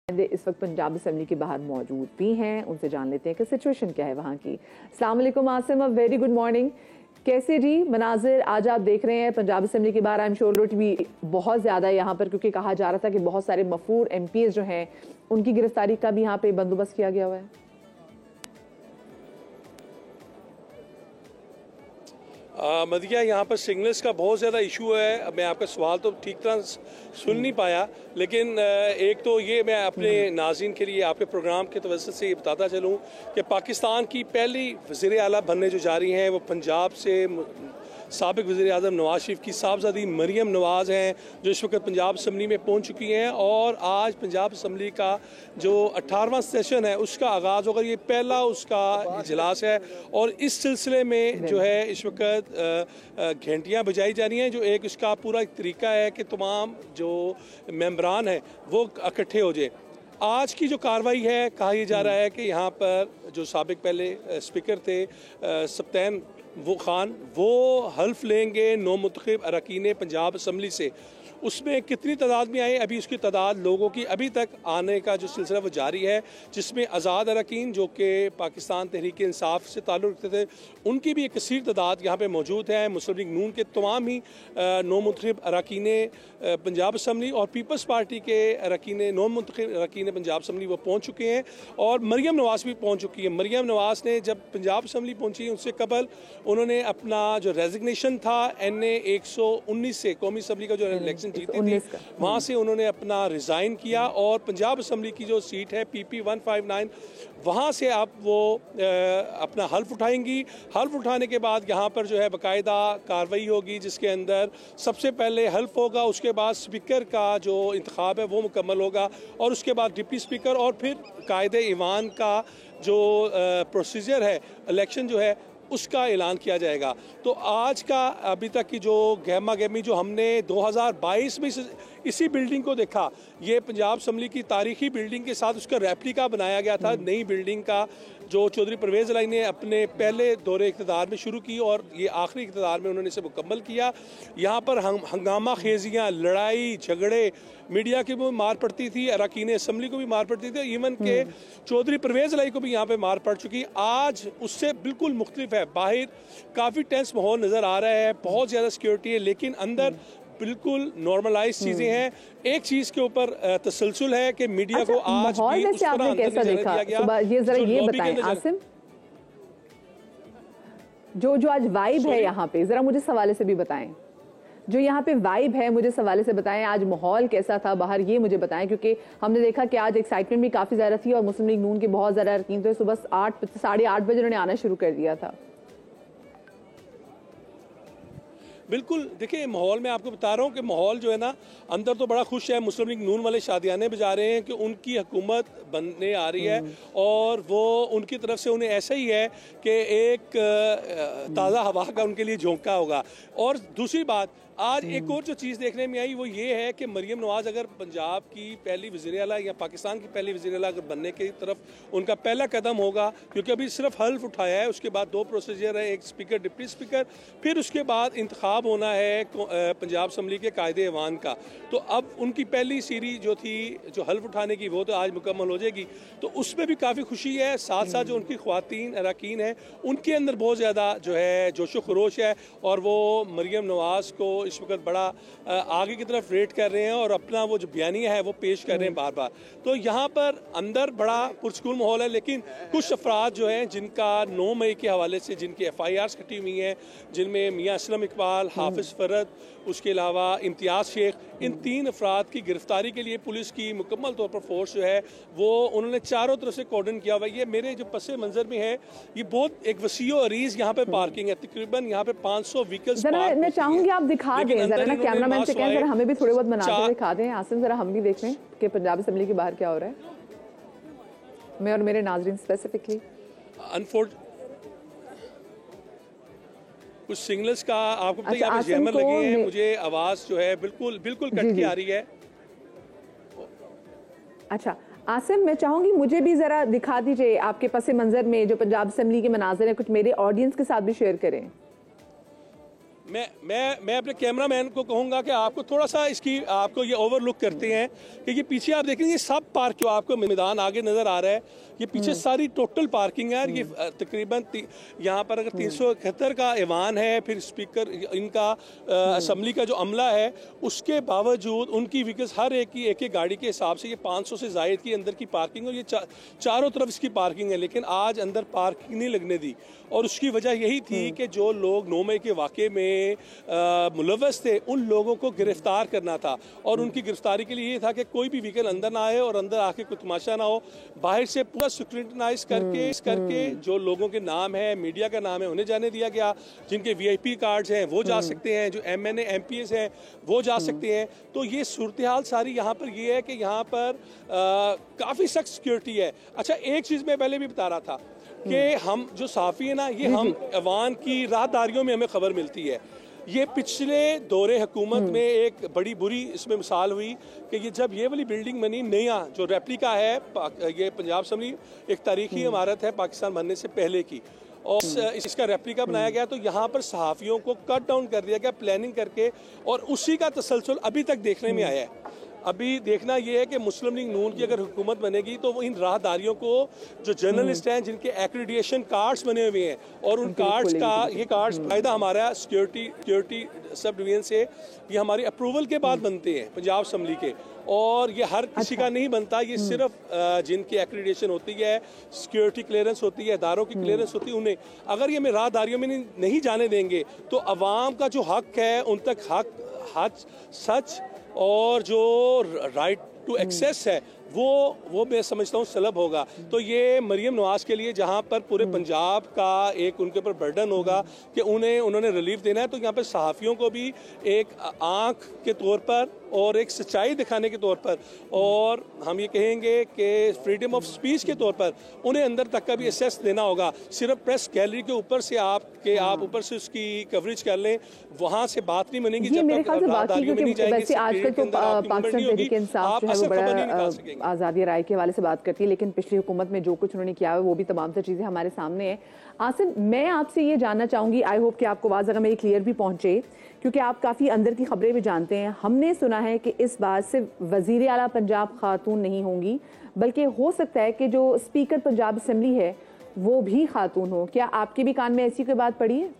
इस वक्त पंजाब असेंबली के बाहर मौजूद भी हैं, उनसे जान लेते हैं कि सिचुएशन क्या है वहाँ की। अस्सलाम वालेकुम Asim, a very good morning. कैसे जी मनाजिर आज आप देख रहे हैं पंजाब असेंबली के बाहर? आई एम श्योर भी बहुत ज़्यादा यहाँ पर, क्योंकि कहा जा रहा था कि बहुत सारे मफरूर MPs जो हैं उनकी गिरफ्तारी का भी यहाँ पे बंदोबस्त किया गया हुआ है। मदिया, यहाँ पर सिग्नल्स का बहुत ज़्यादा इशू है। मैं आपका सवाल तो ठीक तरह सुन नहीं पाया, लेकिन एक तो ये मैं अपने नाज़रीन के लिए आपके प्रोग्राम के तवज्जुह से ये बताता चलूँ कि पाकिस्तान की पहली वज़ीर आला बनने जो जा रही हैं वो पंजाब से साबिक वज़ीर आज़म नवाज शरीफ की साहबजादी मरियम नवाज़ हैं, जो इस वक्त पंजाब असम्बली में पहुंच चुकी हैं। और आज पंजाब असम्बली का जो 18वां सेशन है उसका आगाज़ होगा। ये पहला उसका इजलास है और इस सिलसिले में जो है इस वक्त घंटियाँ बजाई जा रही हैं। जो एक इसका पूरा एक तरीका है कि तमाम जो मेंबरान हैं वो इकट्ठे हो जाए। आज की जो कार्रवाई है, कहा यह जा रहा है कि यहाँ पर जो साबिक पहले स्पीकर थे सप्तान वो खान, वो हल्फ लेंगे नौ मुंतखब अरकान पंजाब असम्बली से। उसमें कितनी तादाद में आए, अभी उसकी तादाद लोगों की अभी तक आने का जो सिलसिला वो जारी है, जिसमें आज़ाद अरकान जो कि पाकिस्तान तहरीक इंसाफ से ताल्लुक़ रखते थे उनकी भी एक कसीर तादाद यहाँ पे मौजूद है। मुस्लिम लीग नून के तमाम ही नौ मुंतखब अरकान पंजाब असम्बली और पीपल्स पार्टी के अरकान नौ मुंतखब अरकान पंजाब असम्बली वो पहुँच चुके हैं और मरियम नवाज़ भी पहुँच चुकी है। मरियम नवाज़ ने जब पंजाब असम्बली पहुँची उससे कबल उन्होंने अपना जो रेजिग्नेशन था NA 119 से, कौमी असम्बली का जो इलेक्शन जीती थी, वहाँ से उन्होंने अपना रिज़ाइन किया और पंजाब असम्बली की जो सीट है PP 159 वहाँ से अब वो अपना हल्फ उठाएंगी। हल्फ उठाने के बाद यहाँ पर जो है बाकायदा कार्रवाई होगी, जिसके अंदर सबसे पहले हल्फ होगा, उसके बाद स्पीकर का जो इंतखाब है वो मुकम्मल होगा और उसके बाद डिप्टी स्पीकर और फिर कायदे ईवान का जो प्रोसीजर है, इलेक्शन जो है उसका ऐलान किया जाएगा। तो आज का अभी तक की जो गहमा गहमी जो हमने 2022 में इसी बिल्डिंग को देखा, ये पंजाब असम्बली की तारीखी बिल्डिंग के साथ उसका रेप्लिका बनाया गया था। नई बिल्डिंग का जो चौधरी परवेज़ इलाही ने अपने पहले दौरे इक़्तिदार में शुरू की और ये आखिरी इक़्तिदार में उन्होंने इसे मुकम्मल किया। यहाँ पर हंगामा खेजियाँ, लड़ाई झगड़े, मीडिया की भी मार पड़ती थी, अरकान असम्बली को भी मार पड़ती थी, इवन के चौधरी परवेज़ इलाही को भी यहाँ पे मार पड़ चुकी। आज उससे बिल्कुल मुख्तलिफ है। बाहर काफ़ी टेंस माहौल नज़र आ रहा है, बहुत ज़्यादा सिक्योरिटी है, लेकिन अंदर बिल्कुल नॉर्मलाइज चीजें हैं। एक चीज के ऊपर तसलसल है कि मीडिया को आज भी उस तरह अंदर नहीं जाने दिया गया। ये जरा ये बताएं आसिम, जो आज वाइब है यहाँ पे, जरा मुझे इस हवाले से भी बताएं। जो यहाँ पे वाइब है मुझे इस हवाले से बताएं, आज माहौल कैसा था बाहर, ये मुझे बताएं, क्योंकि हमने देखा कि आज एक्साइटमेंट भी काफी ज्यादा थी और मुस्लिम लीग नून के बहुत ज्यादा अरकान थे। सुबह 8-8:30 बजे उन्होंने आना शुरू कर दिया था। बिल्कुल, देखिए माहौल मैं आपको बता रहा हूँ कि माहौल जो है ना अंदर तो बड़ा खुश है। मुस्लिम लीग नून वाले शादियाने बजा रहे हैं कि उनकी हुकूमत बनने आ रही है और वो उनकी तरफ से उन्हें ऐसा ही है कि एक ताज़ा हवा का उनके लिए झोंका होगा। और दूसरी बात, आज एक और जो चीज़ देखने में आई वो ये है कि मरियम नवाज़ अगर पंजाब की पहली वज़ीर आला या पाकिस्तान की पहली वज़ीर आला अगर बनने की तरफ उनका पहला कदम होगा, क्योंकि अभी सिर्फ हल्फ उठाया है, उसके बाद 2 प्रोसीजर है, एक स्पीकर डिप्टी स्पीकर, फिर उसके बाद इंतखाब होना है पंजाब असम्बली के कायदे ईवान का। तो अब उनकी पहली सीरीज जो थी जो हल्फ उठाने की वो तो आज मुकम्मल हो जाएगी, तो उसमें भी काफ़ी खुशी है। साथ साथ जो उनकी ख्वातीन अरकान हैं उनके अंदर बहुत ज़्यादा जो है जोशो खरोश है और वो मरियम नवाज़ को इस वक्त बड़ा आगे की तरफ रेट कर रहे हैं और अपना वो जो बयानिया है वो पेश कर रहे हैं बार बार। तो यहाँ पर अंदर बड़ा पुरस्कून माहौल है, लेकिन कुछ अफराद जो हैं जिनका 9 मई के हवाले से जिनकी FIRs कटी हुई हैं, जिनमें मियाँ असलम इकबाल, हाफिज़ फरद, उसके अलावा इम्तियाज़ शेख, इन 3 अफराद की गिरफ्तारी के लिए पुलिस की मुकम्मल तौर पर फोर्स जो है वो उन्होंने चारों तरफ से कॉर्डन किया हुआ है। ये मेरे जो पसे मंजर में है, ये बहुत एक वसीओ अरीज यहाँ पे पार्किंग है, तकरीबन यहाँ पे 500 व्हीकल्स। मैं चाहूंगी आप दिखा दें जरा ना, कैमरामैन से कहें जरा हमें भी थोड़े बहुत मनाज़र दिखा दें। आसिम जरा हम भी देख लें कि पंजाब असम्बली के बाहर क्या हो रहा है, मैं और मेरे नाज़रीन स्पेसिफिकली। कुछ सिग्नल्स का आपको पता है, यहाँ पे जैमर लगे हैं, मुझे आवाज जो है बिल्कुल कट के आ रही है। अच्छा आसिम, मैं चाहूंगी मुझे भी जरा दिखा दीजिए आपके पस मंजर में जो पंजाब असम्बली के मनाज़र हैं, कुछ मेरे ऑडियंस के साथ भी शेयर करें। मैं अपने कैमरामैन को कहूंगा कि आपको थोड़ा सा इसकी आपको ये ओवरलुक करते हैं कि ये पीछे आप देखेंगे सब पार्क जो आपको मैदान आगे नजर आ रहा है, ये पीछे सारी टोटल पार्किंग है। ये तकरीबन यहाँ पर अगर 371 का ऐवान है, फिर स्पीकर इनका असम्बली का जो अमला है, उसके बावजूद उनकी व्हीकल्स हर एक की एक गाड़ी के हिसाब से ये 500 से जायद की अंदर की पार्किंग, और ये चारों तरफ इसकी पार्किंग है, लेकिन आज अंदर पार्किंग नहीं लगने दी। और उसकी वजह यही थी कि जो लोग 9 मई के वाक़े में मुलव्वस थे उन लोगों को गिरफ्तार करना था, और उनकी गिरफ्तारी के लिए ये था कि कोई भी व्हीकल अंदर ना आए और अंदर आके कोई तमाशा ना हो। बाहर से पूरा स्क्रूटिनाइज करके जो लोगों के नाम है, मीडिया का नाम है, उन्हें जाने दिया गया। जिनके VIP कार्ड्स हैं वो जा सकते हैं, जो MNA MPs हैं वो जा सकते हैं। तो ये सूरत हाल सारी यहाँ पर ये है कि यहाँ पर काफ़ी सख्त सिक्योरिटी है। अच्छा, एक चीज़ मैं पहले भी बता रहा था कि हम जो साफ़ी है ना, ये हम अवान की राहदारियों में हमें खबर मिलती है। ये पिछले दौरे हुकूमत में एक बड़ी बुरी इसमें मिसाल हुई कि ये जब ये वाली बिल्डिंग बनी, नया जो रेप्लिका है, ये पंजाब असम्बली एक तारीखी इमारत है पाकिस्तान बनने से पहले की, और इसका रेप्लिका बनाया गया, तो यहाँ पर सहाफ़ियों को कट डाउन कर दिया गया प्लानिंग करके, और उसी का तसलसल अभी तक देखने में आया है। अभी देखना यह है कि मुस्लिम लीग नून की अगर हुकूमत बनेगी तो वो इन राहदारियों को, जो जर्नलिस्ट हैं जिनके एक्रेडिटेशन कार्ड्स बने हुए हैं, और उन कार्ड्स का ये कार्ड्स फायदा हमारा सिक्योरिटी सब डिवीजन से, ये हमारी अप्रूवल के बाद बनते हैं पंजाब असम्बली के, और ये हर किसी का नहीं बनता। ये सिर्फ जिनकी एक्रेडिटेशन होती है, सिक्योरिटी क्लियरेंस होती है, इदारों की क्लियरेंस होती है, उन्हें अगर ये राहदारियों में नहीं जाने देंगे तो अवाम का जो हक है उन तक हक सच और जो राइट टू एक्सेस है वो मैं समझता हूँ सलब होगा। तो ये मरियम नवाज के लिए जहाँ पर पूरे पंजाब का एक उनके ऊपर बर्डन होगा कि उन्होंने रिलीफ देना है, तो यहाँ पर सहाफ़ियों को भी एक आँख के तौर पर और एक सच्चाई दिखाने के तौर पर, और हम ये कहेंगे कि फ्रीडम ऑफ स्पीच के तौर पर उन्हें अंदर तक का भी एक्सेस देना होगा। सिर्फ प्रेस गैलरी के ऊपर से आप ऊपर से उसकी कवरेज कर लें, वहाँ से बात नहीं बनेगी जब तक राहदारियों में नहीं जाएंगे। आजकल तो पाकिस्तान तहरीक इंसाफ जो है वो बड़ा आज़ादी राय के हवाले से बात करती है, लेकिन पिछली हुकूमत में जो कुछ उन्होंने किया है वो भी तमाम तर चीज़ें हमारे सामने है। आसिम, मैं आपसे ये जानना चाहूँगी, आई होप कि आपको आवाज़ अगर मेरी क्लियर भी पहुँचे, क्योंकि आप काफ़ी अंदर की खबरें भी जानते हैं। हमने सुना है कि इस बार सिर्फ वज़ीर आला पंजाब खातून नहीं होंगी, बल्कि हो सकता है कि जो स्पीकर पंजाब असम्बली है वो भी खातून हो। क्या आपके भी कान में ऐसी कोई बात पड़ी है?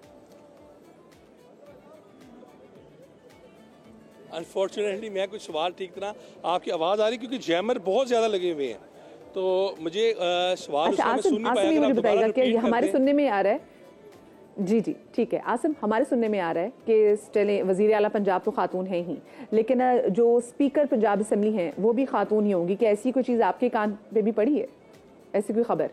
अनफॉर्चुनेटली मैं कुछ सवाल ठीक तरह आपकी आवाज़ आ रही, क्योंकि जैमर बहुत ज़्यादा लगे हुए हैं, तो मुझे सवाल सुन नहीं पाया। मुझे बताइएगा कि हमारे सुनने में आ रहा है? जी ठीक है आसिम, हमारे सुनने में आ रहा है कि वज़ीर आला पंजाब तो खातून है ही, लेकिन जो स्पीकर पंजाब असम्बली हैं वो भी खातून ही होंगी। क्या ऐसी कोई चीज़ आपके कान पे भी पड़ी है, ऐसी कोई खबर?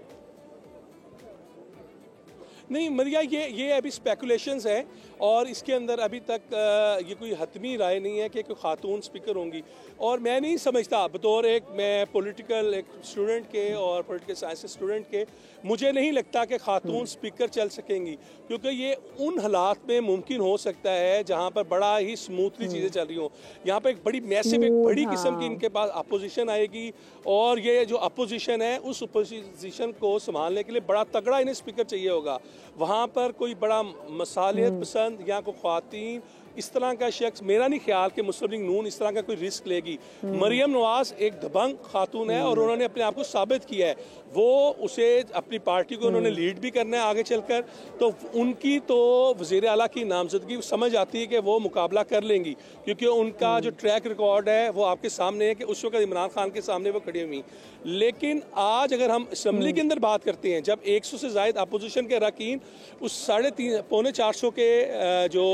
नहीं मरिया, ये अभी स्पेकुलेशंस हैं, और इसके अंदर अभी तक ये कोई हतमी राय नहीं है कि कोई खातून स्पीकर होंगी। और मैं नहीं समझता, बतौर मैं पॉलिटिकल एक स्टूडेंट के और पॉलिटिकल साइंस स्टूडेंट के, मुझे नहीं लगता कि खातून स्पीकर चल सकेंगी, क्योंकि ये उन हालात में मुमकिन हो सकता है जहाँ पर बड़ा ही स्मूथली चीज़ें चल रही हों। यहाँ पर एक बड़ी मैसिव, एक बड़ी किस्म की इनके पास अपोजिशन आएगी, और ये जो अपोजिशन है उस अपोजिशन को संभालने के लिए बड़ा तगड़ा इन्हें स्पीकर चाहिए होगा। वहाँ पर कोई बड़ा मसालियत पसंद या कोई ख्वातीन इस तरह का शख्स, मेरा नहीं ख्याल कि मुस्लिम लीग नून इस तरह का कोई रिस्क लेगी। मरियम नवाज एक दबंग खातून है, और उन्होंने अपने आप को साबित किया है, वो उसे अपनी पार्टी को उन्होंने लीड भी करना है आगे चलकर, तो उनकी तो वज़ीर आला की नामजदगी समझ आती है कि वो मुकाबला कर लेंगी, क्योंकि उनका जो ट्रैक रिकॉर्ड है वो आपके सामने है कि उस वक्त इमरान खान के सामने वो खड़ी हुई। लेकिन आज अगर हम असम्बली के अंदर बात करते हैं, जब 100 से ज़ायद अपोजिशन के अरकान उस 350-400 के जो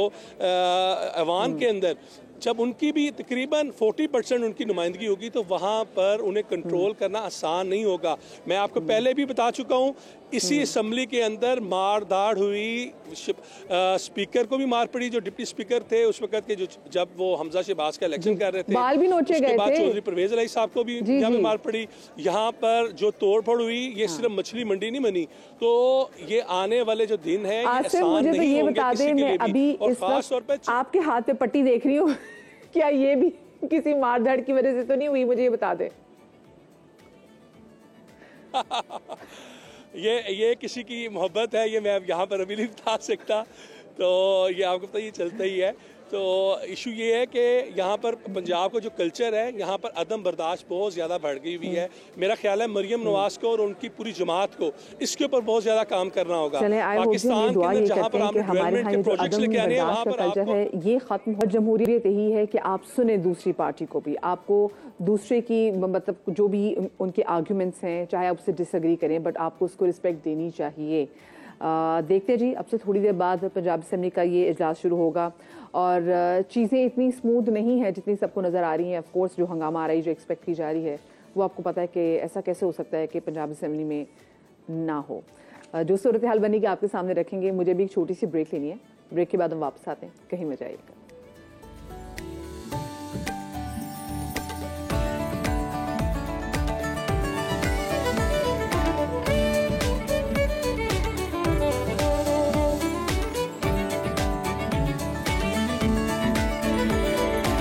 अवान के अंदर, जब उनकी भी तकरीबन 40% उनकी नुमाइंदगी होगी, तो वहाँ पर उन्हें कंट्रोल करना आसान नहीं होगा। मैं आपको पहले भी बता चुका हूँ, इसी असम्बली के अंदर मार दाड़ हुई, स्पीकर को भी मार पड़ी, जो डिप्टी स्पीकर थे उस वक्त के, जो जब वो हमजा शहबाज का इलेक्शन कर रहे थे, बाल भी नोचे गए थे। बाद चौधरी परवेज अली साहब को भी यहाँ पे मार पड़ी। यहाँ पर जो तोड़ फोड़ हुई, ये सिर्फ मछली मंडी नहीं बनी, तो ये आने वाले जो दिन है मुझे तो ये बता दें, मैं अभी इस वक्त आपके हाथ पे पट्टी देख रही हूँ, क्या ये भी किसी मारधाड़ की वजह से तो नहीं हुई? मुझे ये बता दे। ये किसी की मोहब्बत है, ये मैं यहाँ पर अभी नहीं बता सकता, तो ये आपको पता ये चलता ही है। तो इशू ये है कि यहाँ पर पंजाब का जो कल्चर है, यहाँ पर अदम बर्दाश्त बहुत ज़्यादा बढ़ गई हुई है। मेरा ख्याल है मरियम नवाज को और उनकी पूरी जमात को इसके ऊपर बहुत ज़्यादा काम करना होगा। पाकिस्तान के अंदर जहाँ पर आपने डेवलपमेंट के प्रोजेक्ट्स लेके आने हैं, वहाँ पर कल्चर है ये खत्म हो। जमहूरियत यही है कि आप सुने दूसरी पार्टी को भी, आपको दूसरे की मतलब जो भी उनके आर्ग्यूमेंट्स हैं, चाहे आप उससे डिसएग्री करें, बट आपको उसको रिस्पेक्ट देनी चाहिए। देखते जी, अब से थोड़ी देर बाद पंजाब असेंबली का ये इजलास शुरू होगा और चीज़ें इतनी स्मूथ नहीं है जितनी सबको नज़र आ रही हैं। ऑफ कोर्स जो हंगामा आ रही है, जो एक्सपेक्ट की जा रही है, वो आपको पता है कि ऐसा कैसे हो सकता है कि पंजाब असेंबली में ना हो। जो सूरत हाल बनेगी आपके सामने रखेंगे। मुझे भी एक छोटी सी ब्रेक लेनी है। ब्रेक के बाद हम वापस आते हैं, कहीं मत जाइएगा।